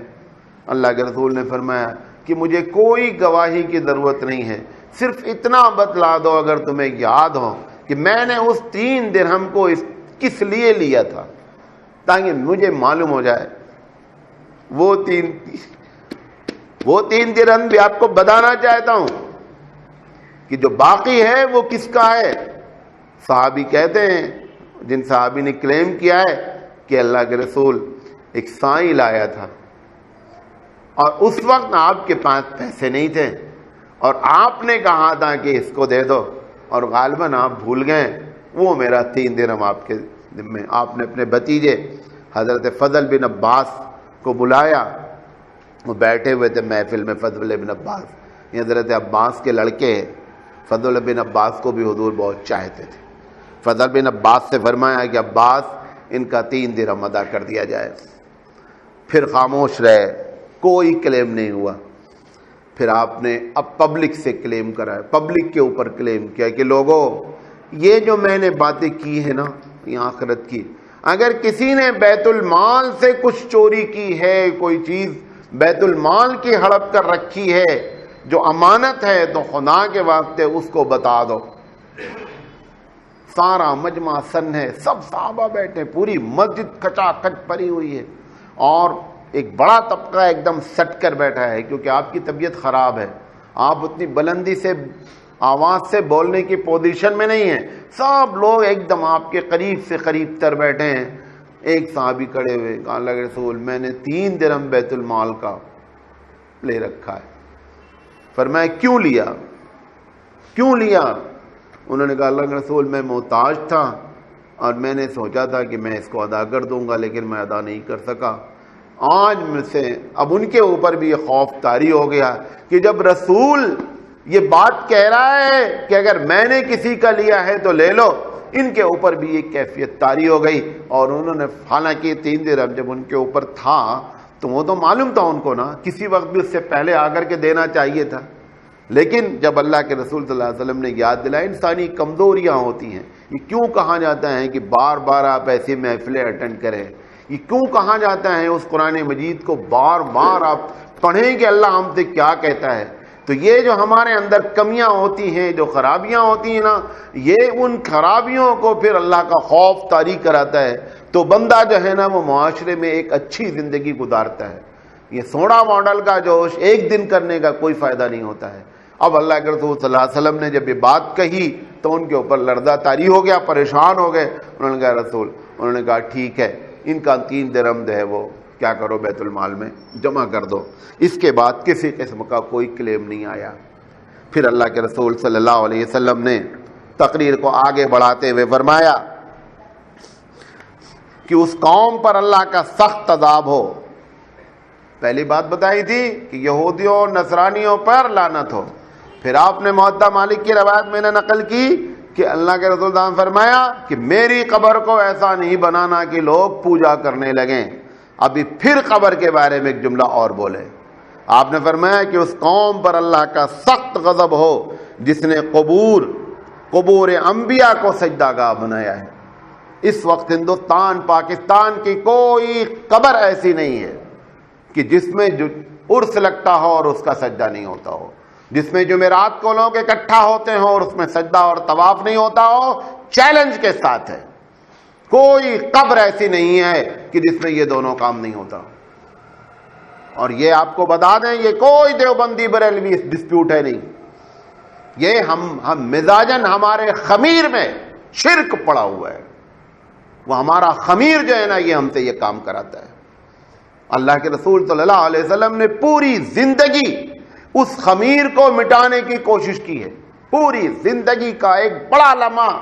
اللہ کے رسول نے فرمایا کہ مجھے کوئی گواہی کی ضرورت نہیں ہے، صرف اتنا بتلا دو اگر تمہیں یاد ہو کہ میں نے اس 3 درہم کو کس لیے لیا تھا، تاکہ مجھے معلوم ہو جائے۔ وہ تین درہم بھی آپ کو بتانا چاہتا ہوں کہ جو باقی ہے وہ کس کا ہے۔ صحابی کہتے ہیں، جن صحابی نے کلیم کیا ہے کہ اللہ کے رسول ایک سائیں لایا تھا اور اس وقت آپ کے پاس پیسے نہیں تھے اور آپ نے کہا تھا کہ اس کو دے دو، اور غالباً آپ بھول گئے، وہ میرا 3 درہم آپ کے ذمے۔ آپ نے اپنے بھتیجے حضرت فضل بن عباس کو بلایا، وہ بیٹھے ہوئے تھے محفل میں۔ فضل بن عباس یہ حضرت عباس کے لڑکے ہیں۔ فضل بن عباس کو بھی حضور بہت چاہتے تھے۔ فضل بن عباس سے فرمایا کہ عباس ان کا 3 درہم ادا کر دیا جائے۔ پھر خاموش رہے، کوئی کلیم نہیں ہوا۔ پھر آپ نے اب پبلک سے کلیم کرا ہے، پبلک کے اوپر کلیم کیا کہ لوگوں، یہ جو میں نے باتیں کی ہے نا یہ آخرت کی، اگر کسی نے بیت المال سے کچھ چوری کی ہے، کوئی چیز بیت المال کی ہڑپ کر رکھی ہے جو امانت ہے، تو خدا کے واسطے اس کو بتا دو۔ سارا مجمع سن ہے، سب صحابہ بیٹھے، پوری مسجد کچا کچ بھری ہوئی ہے، اور ایک بڑا طبقہ ایک دم سٹ کر بیٹھا ہے، کیونکہ آپ کی طبیعت خراب ہے، آپ اتنی بلندی سے آواز سے بولنے کی پوزیشن میں نہیں ہیں، سب لوگ ایک دم آپ کے قریب سے قریب تر بیٹھے ہیں۔ ایک صحابی کھڑے ہوئے، کہا اللہ کے رسول میں نے 3 درہم بیت المال کا لے رکھا ہے۔ فرمایا کیوں لیا؟ انہوں نے کہا اللہ کے رسول میں محتاج تھا اور میں نے سوچا تھا کہ میں اس کو ادا کر دوں گا، لیکن میں ادا نہیں کر سکا۔ آج میں سے اب ان کے اوپر بھی یہ خوف طاری ہو گیا کہ جب رسول یہ بات کہہ رہا ہے کہ اگر میں نے کسی کا لیا ہے تو لے لو، ان کے اوپر بھی یہ کیفیت طاری ہو گئی، اور انہوں نے حالانکہ 3 درہم جب ان کے اوپر تھا تو وہ تو معلوم تھا ان کو نا، کسی وقت بھی اس سے پہلے آ کر کے دینا چاہیے تھا، لیکن جب اللہ کے رسول صلی اللہ علیہ وسلم نے یاد دلایا، انسانی کمزوریاں ہوتی ہیں۔ یہ کیوں کہا جاتا ہے کہ بار بار آپ ایسی محفلیں اٹینڈ کریں؟ یہ کیوں کہا جاتا ہے اس قرآن مجید کو بار بار آپ پڑھیں کہ اللہ ہم سے کیا کہتا ہے؟ تو یہ جو ہمارے اندر کمیاں ہوتی ہیں، جو خرابیاں ہوتی ہیں نا، یہ ان خرابیوں کو پھر اللہ کا خوف طاری کراتا ہے، تو بندہ جو ہے نا وہ معاشرے میں ایک اچھی زندگی گزارتا ہے۔ یہ سوڑا ماڈل کا جوش ایک دن کرنے کا کوئی فائدہ نہیں ہوتا ہے۔ اب اللہ کے رسول صلی اللہ علیہ وسلم نے جب یہ بات کہی تو ان کے اوپر لرزہ طاری ہو گیا، پریشان ہو گئے۔ انہوں نے کہا رسول، انہوں نے کہا ٹھیک ہے، ان کا 3 درہم ہے وہ کیا کرو بیت المال میں جمع کر دو۔ اس کے بعد کسی قسم کا کوئی کلیم نہیں آیا۔ پھر اللہ کے رسول صلی اللہ علیہ وسلم نے تقریر کو آگے بڑھاتے ہوئے فرمایا کہ اس قوم پر اللہ کا سخت عذاب ہو۔ پہلی بات بتائی تھی کہ یہودیوں اور نصرانیوں پر لعنت ہو، پھر آپ نے موطا مالک کی روایت میں نے نقل کی کہ اللہ کے رسول نے فرمایا کہ میری قبر کو ایسا نہیں بنانا کہ لوگ پوجا کرنے لگیں۔ ابھی پھر قبر کے بارے میں ایک جملہ اور بولے، آپ نے فرمایا کہ اس قوم پر اللہ کا سخت غضب ہو جس نے قبور انبیاء کو سجدہ گاہ بنایا ہے۔ اس وقت ہندوستان پاکستان کی کوئی قبر ایسی نہیں ہے کہ جس میں جو عرس لگتا ہو اور اس کا سجدہ نہیں ہوتا ہو، جس میں جمعرات کو لوگ اکٹھا ہوتے ہوں اور اس میں سجدہ اور طواف نہیں ہوتا ہو۔ چیلنج کے ساتھ ہے، کوئی قبر ایسی نہیں ہے کہ جس میں یہ دونوں کام نہیں ہوتا۔ اور یہ آپ کو بتا دیں، یہ کوئی دیوبندی بریلوی ڈسپیوٹ ہے نہیں، یہ ہم مزاجن ہمارے خمیر میں شرک پڑا ہوا ہے، وہ ہمارا خمیر جو ہے نا یہ ہم سے یہ کام کراتا ہے۔ اللہ کے رسول صلی اللہ علیہ وسلم نے پوری زندگی اس خمیر کو مٹانے کی کوشش کی ہے، پوری زندگی کا ایک بڑا لمحہ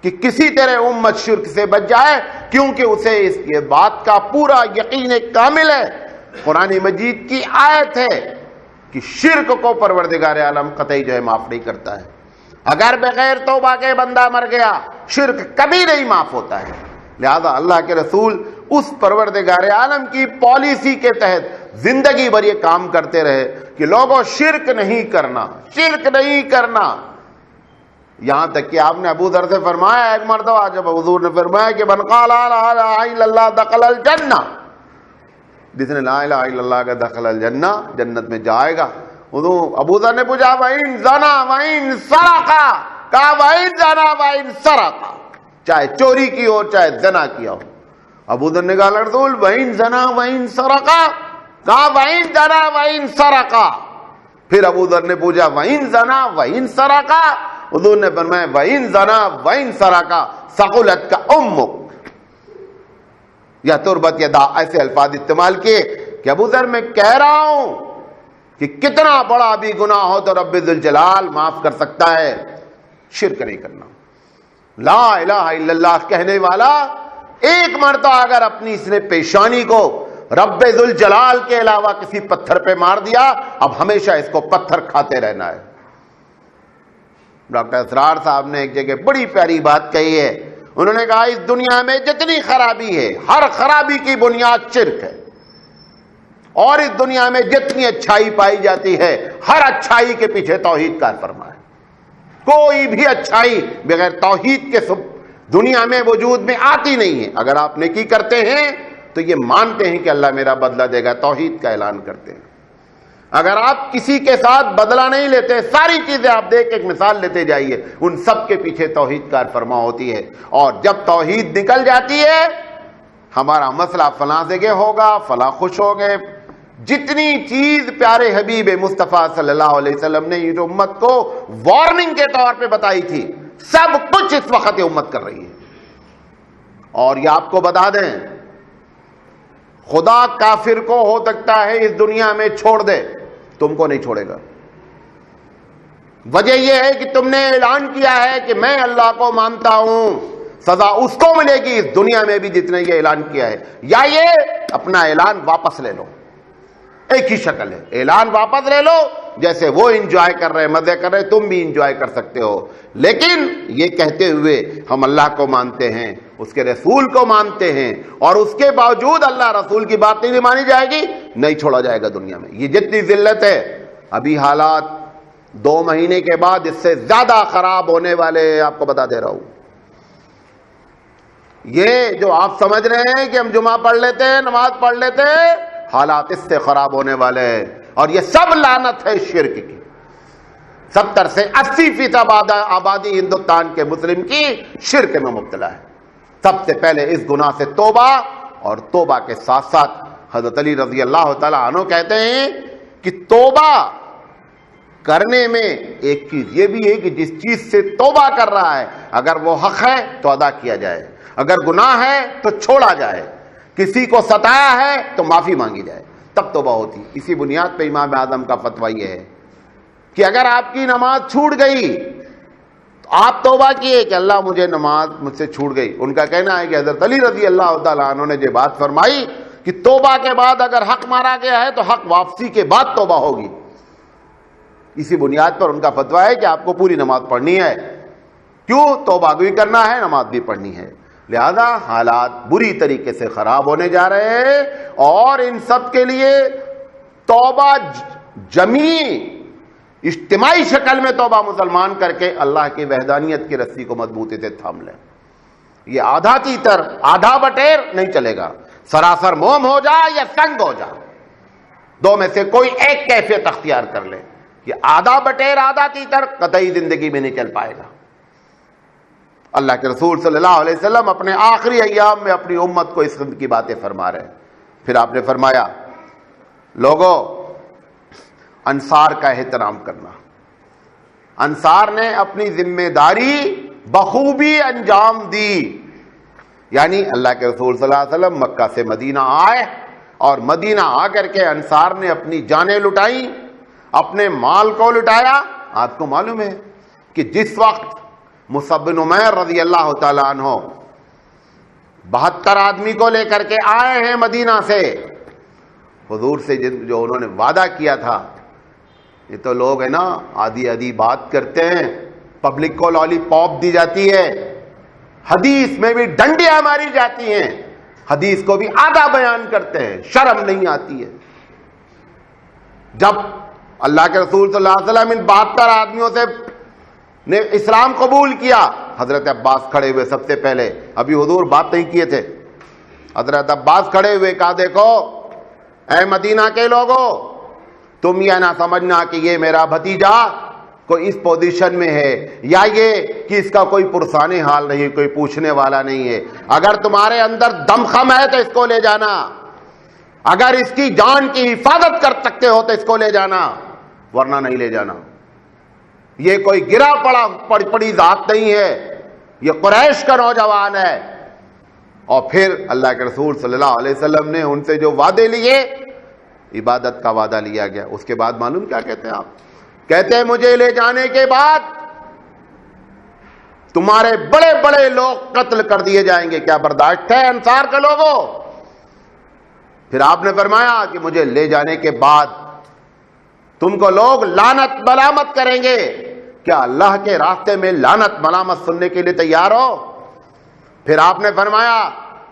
کہ کسی طرح امت شرک سے بچ جائے، کیونکہ اسے اس یہ بات کا پورا یقین کامل ہے، قرآن مجید کی آیت ہے کہ شرک کو پروردگار عالم قطعی جو ہے معاف نہیں کرتا ہے۔ اگر بغیر توبہ کے بندہ مر گیا، شرک کبھی نہیں معاف ہوتا ہے۔ لہذا اللہ کے رسول اس پروردگار عالم کی پالیسی کے تحت زندگی بھر یہ کام کرتے رہے کہ لوگوں شرک نہیں کرنا، شرک نہیں کرنا۔ یہاں تک کہ آپ نے ابو ذر سے فرمایا ایک مرتبہ جب حضور نے فرمایا کہ من قال لا الہ الا اللہ دخل الجنہ، جس نے لا الہ الا اللہ کا دخل الجنہ، جنت میں جائے گا۔ ابو ذر نے پوچھا وَإِن زَنَا وَإِن سَرَقَ، کہا وَإِن زَنَا وَإِن سَرَقَ، چاہے چوری کی ہو چاہے زنا کیا ہو۔ ابو ذر نے کہا رسول وَإِن زَنَا وَإِن سَرَقَ، کہا وَإِن زَنَا وَإِن سَرَقَ۔ پھر ابو ذر نے پوچھا وَإِن زَنَا وَإِن سَرَقَ، حضور نے فرمایا وَإِن زَنَا وَإِن سَرَقَ ثَقُلَتْكَ أُمُّكَ یا تربت یدا، ایسے الفاظ استعمال کیے کہ ابو ذر میں کہہ رہا ہوں کہ کتنا بڑا بھی گناہ ہو تو رب ذوالجلال معاف کر سکتا ہے، شرک نہیں کرنا۔ لا الہ الا اللہ کہنے والا ایک مرتبہ اگر اپنی اس نے پیشانی کو رب ذوالجلال کے علاوہ کسی پتھر پہ مار دیا، اب ہمیشہ اس کو پتھر کھاتے رہنا ہے۔ ڈاکٹر اسرار صاحب نے ایک جگہ بڑی پیاری بات کہی ہے، انہوں نے کہا اس دنیا میں جتنی خرابی ہے ہر خرابی کی بنیاد شرک ہے، اور اس دنیا میں جتنی اچھائی پائی جاتی ہے ہر اچھائی کے پیچھے توحید کار فرما ہے۔ کوئی بھی اچھائی بغیر توحید کے دنیا میں وجود میں آتی نہیں ہے۔ اگر آپ نیکی کرتے ہیں تو یہ مانتے ہیں کہ اللہ میرا بدلہ دے گا، توحید کا اعلان کرتے ہیں۔ اگر آپ کسی کے ساتھ بدلہ نہیں لیتے، ساری چیزیں آپ دیکھ ایک مثال لیتے جائیے، ان سب کے پیچھے توحید کار فرما ہوتی ہے۔ اور جب توحید نکل جاتی ہے، ہمارا مسئلہ فلاں جگہ ہوگا، فلاں خوش ہو گئے، جتنی چیز پیارے حبیب مصطفیٰ صلی اللہ علیہ وسلم نے یہ جو امت کو وارننگ کے طور پہ بتائی تھی، سب کچھ اس وقت یہ امت کر رہی ہے۔ اور یہ آپ کو بتا دیں، خدا کافر کو ہو سکتا ہے اس دنیا میں چھوڑ دے، تم کو نہیں چھوڑے گا۔ وجہ یہ ہے کہ تم نے اعلان کیا ہے کہ میں اللہ کو مانتا ہوں، سزا اس کو ملے گی اس دنیا میں بھی جس نے یہ اعلان کیا ہے، یا یہ اپنا اعلان واپس لے لو۔ ایک ہی شکل ہے، اعلان واپس لے لو، جیسے وہ انجوائے کر رہے مزے کر رہے تم بھی انجوائے کر سکتے ہو، لیکن یہ کہتے ہوئے ہم اللہ کو مانتے ہیں، اس کے رسول کو مانتے ہیں، اور اس کے باوجود اللہ رسول کی بات نہیں مانی جائے گی، نہیں چھوڑا جائے گا دنیا میں۔ یہ جتنی ذلت ہے، ابھی حالات 2 مہینے کے بعد اس سے زیادہ خراب ہونے والے، آپ کو بتا دے رہا ہوں۔ یہ جو آپ سمجھ رہے ہیں کہ ہم جمعہ پڑھ لیتے ہیں، نماز پڑھ لیتے ہیں، حالات اس سے خراب ہونے والے ہیں، اور یہ سب لعنت ہے شرک کی۔ 70 سے 80% آبادی ہندوستان کے مسلم کی شرک میں مبتلا ہے۔ سب سے پہلے اس گناہ سے توبہ، اور توبہ کے ساتھ ساتھ حضرت علی رضی اللہ تعالیٰ عنہ کہتے ہیں کہ توبہ کرنے میں ایک چیز یہ بھی ہے کہ جس چیز سے توبہ کر رہا ہے اگر وہ حق ہے تو ادا کیا جائے، اگر گناہ ہے تو چھوڑا جائے، کسی کو ستایا ہے تو معافی مانگی جائے، تب توبہ ہوتی۔ اسی بنیاد پہ امام اعظم کا فتویٰ یہ ہے کہ اگر آپ کی نماز چھوٹ گئی تو آپ توبہ کیے کہ اللہ مجھے نماز مجھ سے چھوٹ گئی۔ ان کا کہنا ہے کہ حضرت علی رضی اللہ تعالیٰ عنہ نے جو بات فرمائی کہ توبہ کے بعد اگر حق مارا گیا ہے تو حق واپسی کے بعد توبہ ہوگی، اسی بنیاد پر ان کا فتویٰ ہے کہ آپ کو پوری نماز پڑھنی ہے۔ کیوں؟ توبہ بھی کرنا ہے، نماز بھی پڑھنی ہے۔ لہذا حالات بری طریقے سے خراب ہونے جا رہے ہیں، اور ان سب کے لیے توبہ جمعی اجتماعی شکل میں توبہ مسلمان کر کے اللہ کی وحدانیت کی رسی کو مضبوطی سے تھام لیں۔ یہ آدھا تیتر آدھا بٹیر نہیں چلے گا، سراسر موم ہو جا یا سنگ ہو جا، دو میں سے کوئی ایک کیفیت اختیار کر لے۔ یہ آدھا بٹیر آدھا تیتر قطعی زندگی میں نہیں چل پائے گا۔ اللہ کے رسول صلی اللہ علیہ وسلم اپنے آخری ایام میں اپنی امت کو اس قسم کی باتیں فرما رہے ہیں۔ پھر آپ نے فرمایا لوگوں انصار کا احترام کرنا۔ انصار نے اپنی ذمہ داری بخوبی انجام دی، یعنی اللہ کے رسول صلی اللہ علیہ وسلم مکہ سے مدینہ آئے، اور مدینہ آ کر کے انصار نے اپنی جانیں لٹائیں، اپنے مال کو لٹایا۔ آپ کو معلوم ہے کہ جس وقت مصعب بن عمیر رضی اللہ تعالیٰ عنہ 72 آدمی کو لے کر کے آئے ہیں مدینہ سے، حضور سے جو انہوں نے وعدہ کیا تھا، یہ تو لوگ ہیں نا آدھی آدھی بات کرتے ہیں، پبلک کو لالی پاپ دی جاتی ہے، حدیث میں بھی ڈنڈیاں ماری جاتی ہیں، حدیث کو بھی آدھا بیان کرتے ہیں، شرم نہیں آتی ہے۔ جب اللہ کے رسول صلی اللہ علیہ وسلم ان 72 آدمیوں سے نے اسلام قبول کیا، حضرت عباس کھڑے ہوئے سب سے پہلے، ابھی حضور بات نہیں کیے تھے، حضرت عباس کھڑے ہوئے کہا دیکھو اے مدینہ کے لوگوں، تم یہ نہ سمجھنا کہ یہ میرا بھتیجا کوئی اس پوزیشن میں ہے یا یہ کہ اس کا کوئی پرسان حال نہیں، کوئی پوچھنے والا نہیں ہے۔ اگر تمہارے اندر دمخم ہے تو اس کو لے جانا، اگر اس کی جان کی حفاظت کر سکتے ہو تو اس کو لے جانا، ورنہ نہیں لے جانا۔ یہ کوئی گرا پڑی ذات نہیں ہے، یہ قریش کا نوجوان ہے۔ اور پھر اللہ کے رسول صلی اللہ علیہ وسلم نے ان سے جو وعدے لیے، عبادت کا وعدہ لیا گیا، اس کے بعد معلوم کیا کہتے ہیں آپ؟ کہتے ہیں مجھے لے جانے کے بعد تمہارے بڑے بڑے لوگ قتل کر دیے جائیں گے، کیا برداشت ہے انصار کے لوگوں؟ پھر آپ نے فرمایا کہ مجھے لے جانے کے بعد تم کو لوگ لعنت ملامت کریں گے، کیا اللہ کے راستے میں لعنت ملامت سننے کے لیے تیار ہو؟ پھر آپ نے فرمایا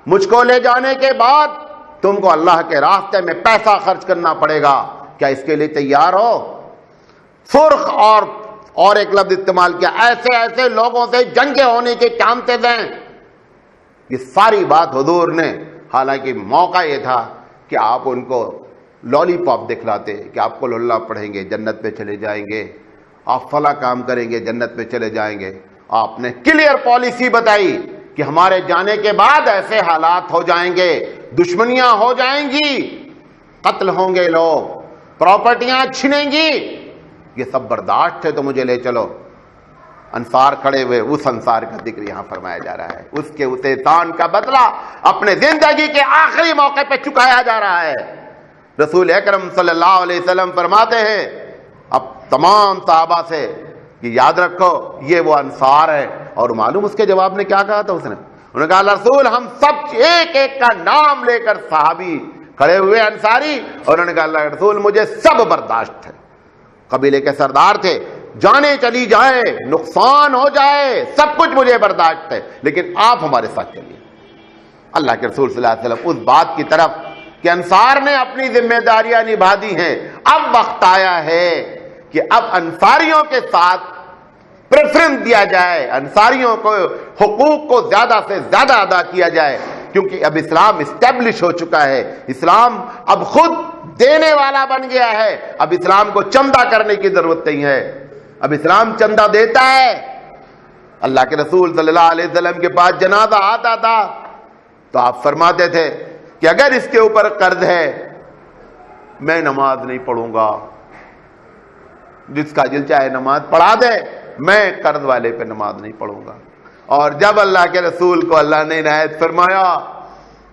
مجھ کو لے جانے کے بعد تم کو اللہ کے راستے میں پیسہ خرچ کرنا پڑے گا، کیا اس کے لیے تیار ہو؟ فرق اور ایک لفظ استعمال کیا، ایسے ایسے لوگوں سے جنگیں ہونے کے چانسز ہیں۔ یہ ساری بات حضور نے، حالانکہ موقع یہ تھا کہ آپ ان کو لالی پاپ دکھلاتے کہ آپ کو للہ پڑھیں گے جنت میں چلے جائیں گے، آپ فلاں کام کریں گے جنت میں چلے جائیں گے۔ آپ نے کلیئر پالیسی بتائی کہ ہمارے جانے کے بعد ایسے حالات ہو جائیں گے، دشمنیاں ہو جائیں گی، قتل ہوں گے لوگ، پراپرٹیاں چھنیں گی، یہ سب برداشت ہے تو مجھے لے چلو۔ انصار کھڑے ہوئے، اس انصار کا ذکر یہاں فرمایا جا رہا ہے، اس کے اس احسان کا بدلہ اپنے زندگی کے آخری موقع پہ چکایا جا رہا ہے۔ رسول اکرم صلی اللہ علیہ وسلم فرماتے ہیں اب تمام صحابہ سے کہ یاد رکھو یہ وہ انصار ہے، اور معلوم اس کے جواب نے کیا کہا تھا؟ اس نے انہوں نے کہا رسول ہم سب ایک ایک کا نام لے کر صحابی کھڑے ہوئے انصاری، اور انہوں نے کہا اللہ رسول مجھے سب برداشت ہے، قبیلے کے سردار تھے، جانیں چلی جائے، نقصان ہو جائے، سب کچھ مجھے برداشت ہے، لیکن آپ ہمارے ساتھ چلیے۔ اللہ کے رسول صلی اللہ علیہ وسلم اس بات کی طرف کہ انصار نے اپنی ذمہ داریاں نبھا دی ہیں، اب وقت آیا ہے کہ اب انصاریوں کے ساتھ پریفرنس دیا جائے، انصاریوں کو حقوق کو زیادہ سے زیادہ ادا کیا جائے، کیونکہ اب اسلام اسٹیبلش ہو چکا ہے، اسلام اب خود دینے والا بن گیا ہے، اب اسلام کو چندہ کرنے کی ضرورت نہیں ہے، اب اسلام چندہ دیتا ہے۔ اللہ کے رسول صلی اللہ علیہ وسلم کے پاس جنازہ آتا تھا تو آپ فرماتے تھے کہ اگر اس کے اوپر قرض ہے میں نماز نہیں پڑھوں گا، جس کا دل چاہے نماز پڑھا دے، میں قرض والے پہ نماز نہیں پڑھوں گا۔ اور جب اللہ کے رسول کو اللہ نے عنایت فرمایا،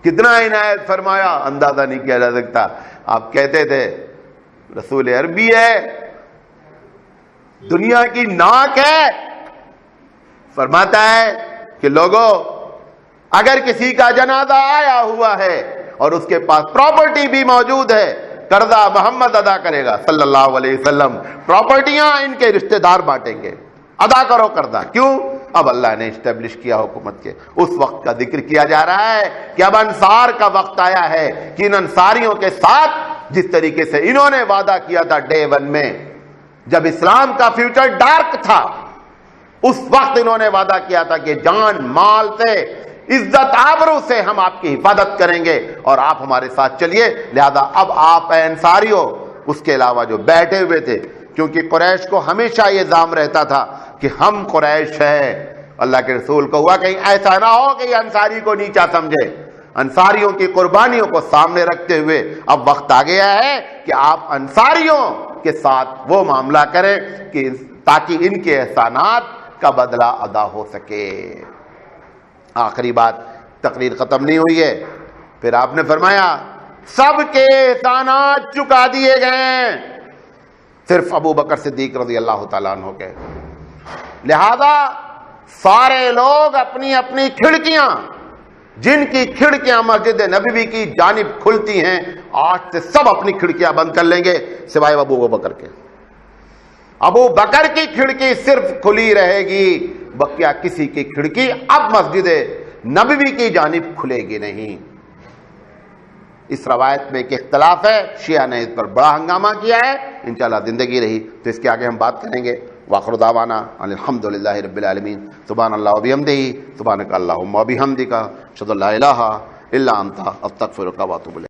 کتنا عنایت فرمایا اندازہ نہیں کیا جا سکتا۔ آپ کہتے تھے رسول عربی ہے، دنیا کی ناک ہے، فرماتا ہے کہ لوگوں اگر کسی کا جنازہ آیا ہوا ہے اور اس کے پاس پراپرٹی بھی موجود ہے، قرضہ محمد ادا کرے گا صلی اللہ علیہ وسلم، پراپرٹیاں ان کے رشتہ دار بانٹیں گے، ادا کرو قرضہ۔ کیوں؟ اب اللہ نے اسٹیبلش کیا حکومت کے، اس وقت کا ذکر کیا جا رہا ہے کہ اب انصار کا وقت آیا ہے کہ ان انصاریوں کے ساتھ جس طریقے سے انہوں نے وعدہ کیا تھا ڈے ون میں، جب اسلام کا فیوچر ڈارک تھا، اس وقت انہوں نے وعدہ کیا تھا کہ جان مال سے، عزت آبرو سے ہم آپ کی حفاظت کریں گے اور آپ ہمارے ساتھ چلیے۔ لہذا اب آپ اے انصاریوں، اس کے علاوہ جو بیٹھے ہوئے تھے، کیونکہ قریش کو ہمیشہ یہ ظام رہتا تھا کہ ہم قریش ہیں، اللہ کے رسول کو ہوا کہیں ایسا نہ ہو کہ یہ انصاری کو نیچا سمجھے، انصاریوں کی قربانیوں کو سامنے رکھتے ہوئے اب وقت آ گیا ہے کہ آپ انصاریوں کے ساتھ وہ معاملہ کریں کہ تاکہ ان کے احسانات کا بدلہ ادا ہو سکے۔ آخری بات، تقریر ختم نہیں ہوئی ہے، پھر آپ نے فرمایا سب کے احسانات چکا دیے گئے، صرف ابو بکر صدیق رضی اللہ تعالیٰ عنہ کے۔ لہذا سارے لوگ اپنی اپنی کھڑکیاں، جن کی کھڑکیاں مسجد نبوی کی جانب کھلتی ہیں، آج سے سب اپنی کھڑکیاں بند کر لیں گے سوائے ابو بکر کے۔ ابو بکر کی کھڑکی صرف کھلی رہے گی، بقیہ کسی کی کھڑکی اب مسجد نبوی کی جانب کھلے گی نہیں۔ اس روایت میں ایک اختلاف ہے، شیعہ نے اس پر بڑا ہنگامہ کیا ہے، انشاءاللہ زندگی رہی تو اس کے آگے ہم بات کریں گے۔ وآخر دعوانا ان الحمدللہ رب العالمین، سبحان اللہ و بحمدہ، سبحانک اللہم و بحمدک، اشہد ان لا الہ الا انت، استغفرک و اتوب الیک۔